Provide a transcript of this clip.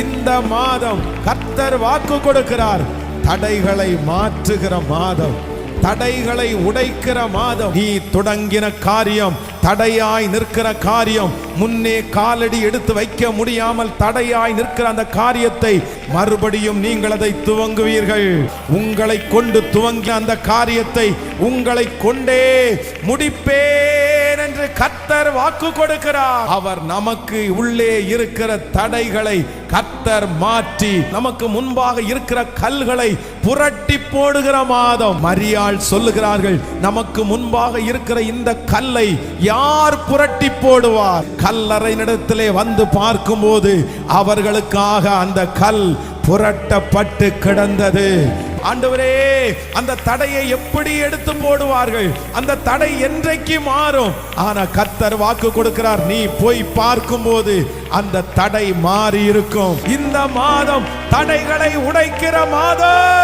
இந்த மாதம் கர்த்தர் வாக்கு கொடுக்கிறார், தடைகளை மாற்றுகிற மாதம், தடைகளை உடைக்கிற மாதம். நீ தொடங்கின காரியம், தடையாய் நிற்கிற காரியம், முன்னே காலடி எடுத்து வைக்க முடியாமல் தடையாய் நிற்கிற அந்த காரியத்தை மறுபடியும் நீங்கள் அதை துவங்குவீர்கள். உங்களை கொண்டு துவங்கிய அந்த காரியத்தை உங்களை கொண்டே முடிப்பேன் என்று கர்த்தர் வாக்கு கொடுக்கிறார். அவர் நமக்கு உள்ளே இருக்கிற தடைகளை கர்த்தர் மாற்றி நமக்கு முன்பாக இருக்கிற கல்களை புரட்டி போடுகிற மாதம். மரியாள் சொல்லுகிறார்கள், நமக்கு முன்பாக இருக்கிற இந்த கல்லை யார் புரட்டி போடுவார்? கல்லறையினிடத்திலே வந்து பார்க்கும்போது அவர்களுக்காக அந்த கல் புரட்டப்பட்டு கிடந்தது. ஆண்டவரே, அந்த தடையை எப்படி எடுத்து போடுவார்கள்? அந்த தடை என்றைக்கு மாறும்? ஆனா கர்த்தர் வாக்கு கொடுக்கிறார், நீ போய் பார்க்கும்போது அந்த தடை மாறி இருக்கும். இந்த மாதம் தடைகளை உடைக்கிற மாதம்.